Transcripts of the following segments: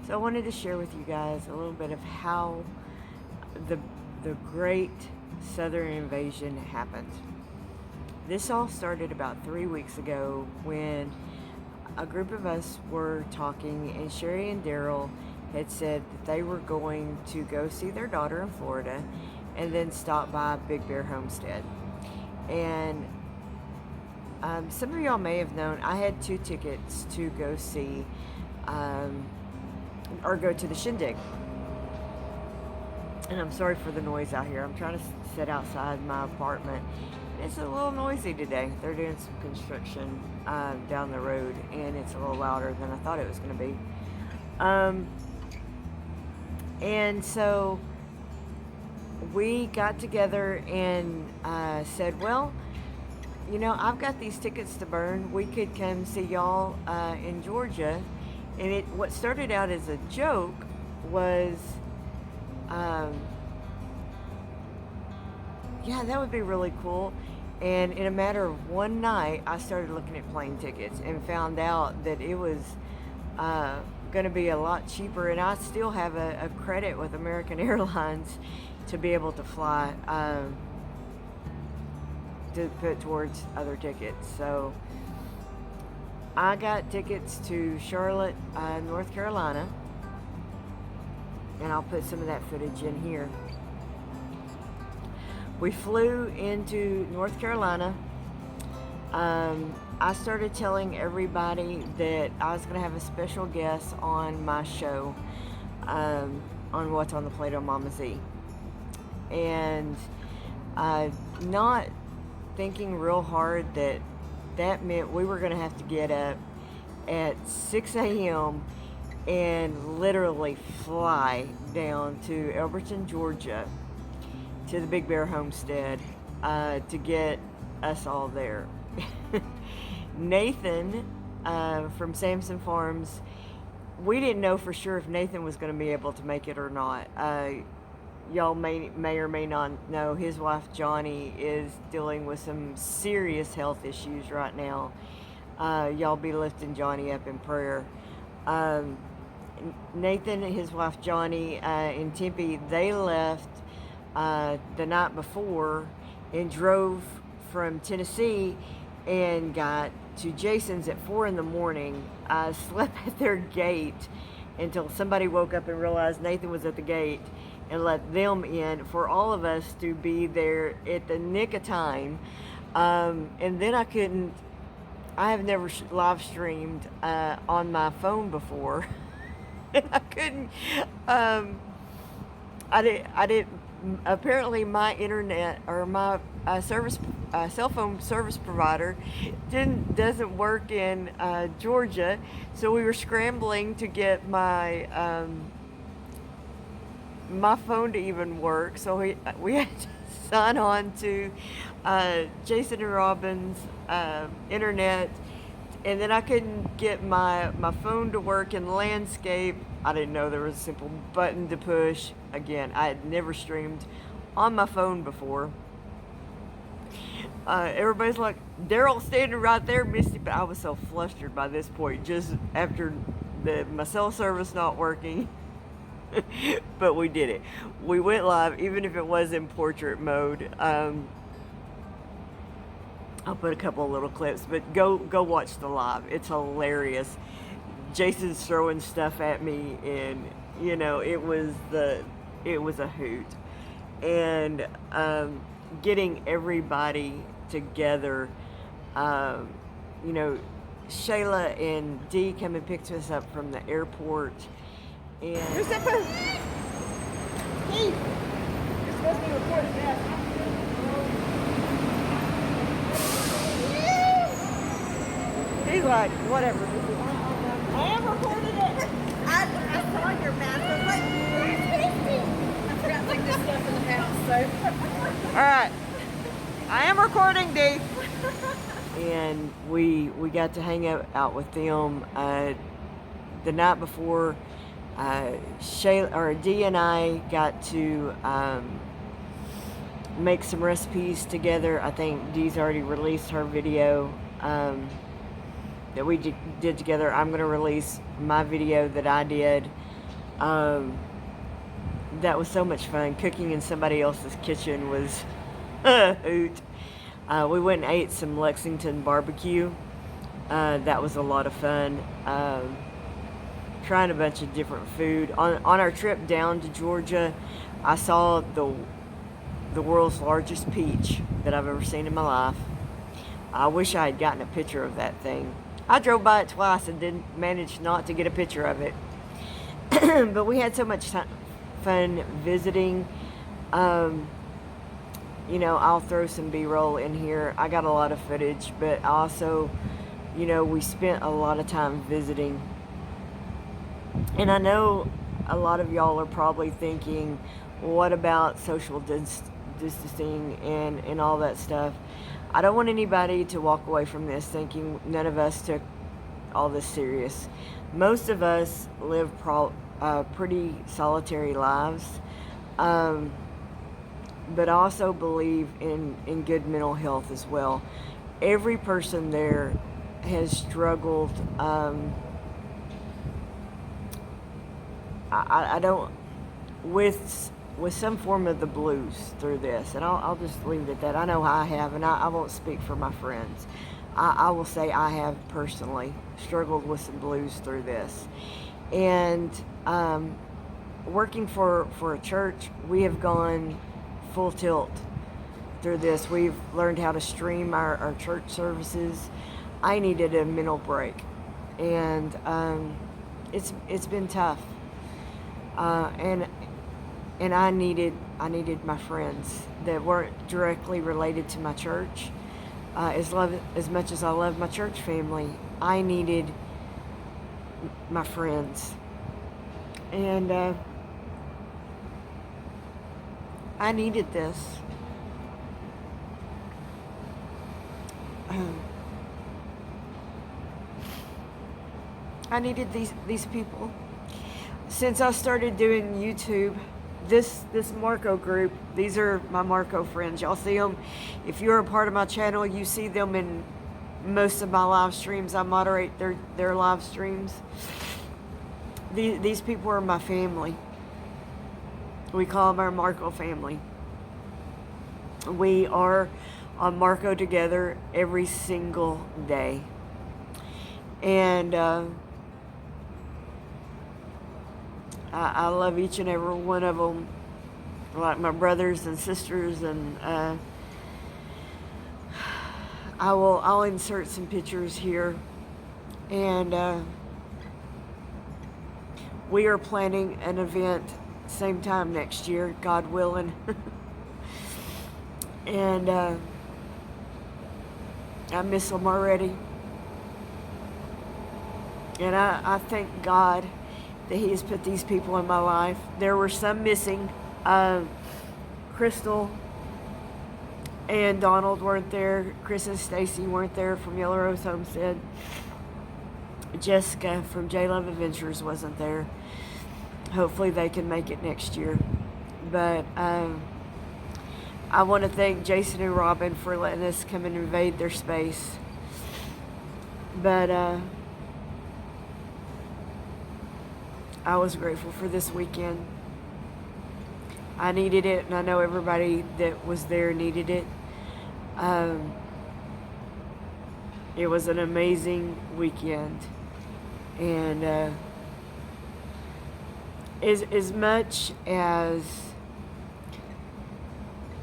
So I wanted to share with you guys a little bit of how the great Southern invasion happened. This all started about 3 weeks ago when a group of us were talking, and Sherry and Daryl had said that they were going to go see their daughter in Florida and then stop by Big Bear Homestead. And some of y'all may have known I had 2 tickets to go see or go to the shindig. And I'm sorry for the noise out here. I'm trying to sit outside my apartment. It's a little noisy today. They're doing some construction down the road, and it's a little louder than I thought it was going to be. And so we got together and said, well, you know, I've got these tickets to burn. We could come see y'all in Georgia. And what started out as a joke was, yeah, that would be really cool. And in a matter of one night, I started looking at plane tickets and found out that it was going to be a lot cheaper. And I still have a credit with American Airlines to be able to fly to put towards other tickets. So I got tickets to Charlotte, North Carolina, and I'll put some of that footage in here. We flew into North Carolina. I started telling everybody that I was going to have a special guest on my show, on What's on the Plate on Mama Z. And not thinking real hard that meant we were going to have to get up at 6 a.m. and literally fly down to Elberton, Georgia, to the Big Bear Homestead to get us all there. Nathan from Samson Farms, we didn't know for sure if Nathan was going to be able to make it or not. Y'all may or may not know, his wife Johnny is dealing with some serious health issues right now. Y'all be lifting Johnny up in prayer. Nathan and his wife Johnny in Tempe, they left the night before and drove from Tennessee and got to Jason's at 4 in the morning. I slept at their gate until somebody woke up and realized Nathan was at the gate and let them in for all of us to be there at the nick of time. And then I have never live streamed on my phone before. I couldn't, I didn't, apparently my internet or my cell phone service provider doesn't work in Georgia, so we were scrambling to get my phone to even work. So we had to sign on to Jason and Robin's internet, and then I couldn't get my phone to work in landscape. I didn't know there was a simple button to push. Again, I had never streamed on my phone before. Everybody's like, Daryl standing right there, Misty, but I was so flustered by this point, just after my cell service not working. But we did it. We went live, even if it was in portrait mode. I'll put a couple of little clips, but go watch the live. It's hilarious. Jason's throwing stuff at me, and you know, it was a hoot. And getting everybody together, you know, Shayla and Dee come and picked us up from the airport. And who's that phone? Hey, you're supposed to be recording that. He's like, whatever. I am recording it. I saw your mask. I was like, where's Misty? I forgot to take this stuff in the house, so. Alright. I am recording, Dee. And we got to hang out with them the night before. Dee and I got to make some recipes together. I think Dee's already released her video that we did together. I'm going to release my video that I did That was so much fun. Cooking in somebody else's kitchen was a hoot. We went and ate some Lexington barbecue. That was a lot of fun. Trying a bunch of different food. On our trip down to Georgia, I saw the world's largest peach that I've ever seen in my life. I wish I had gotten a picture of that thing. I drove by it twice and didn't manage not to get a picture of it. But we had so much fun visiting. You know, I'll throw some B-roll in here. I got a lot of footage, but also, you know, we spent a lot of time visiting. And I know a lot of y'all are probably thinking, what about social distancing and all that stuff? I don't want anybody to walk away from this thinking none of us took all this serious. Most of us live pretty solitary lives, but I also believe in good mental health as well. Every person there has struggled. I don't with some form of the blues through this, and I'll just leave it at that. I know I have, and I won't speak for my friends. I will say I have personally struggled with some blues through this, and working for a church, we have gone full tilt through this. We've learned how to stream our church services. I needed a mental break, and it's been tough, and I needed my friends that weren't directly related to my church. As much as I love my church family, I needed my friends, and I needed this. I needed these people. Since I started doing YouTube, this Marco group, these are my Marco friends. Y'all see them. If you're a part of my channel, you see them in most of my live streams. I moderate their live streams. These people are my family. We call them our Marco family. We are on Marco together every single day. And I love each and every one of them, like my brothers and sisters, and I'll insert some pictures here, and we are planning an event same time next year, God willing. And I miss them already, and I thank God that He has put these people in my life. There were some missing. Crystal and Donald weren't there. Chris and Stacy weren't there from Yellow Rose Homestead. Jessica from J Love Adventures wasn't there. Hopefully they can make it next year. But I want to thank Jason and Robin for letting us come and invade their space. But I was grateful for this weekend. I needed it, and I know everybody that was there needed it. It was an amazing weekend. And as much as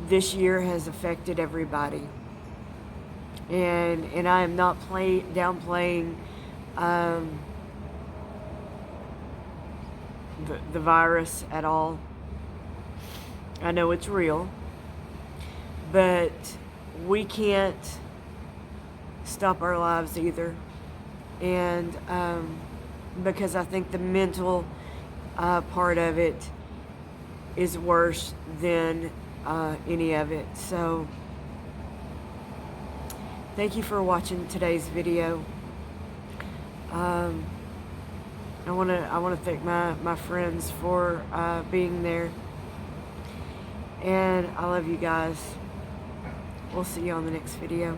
this year has affected everybody, and I am not downplaying the virus at all. I know it's real, but we can't stop our lives either. And because I think the mental part of it is worse than any of it. So thank you for watching today's video. I want to thank my friends for being there, and I love you guys. We'll see you on the next video.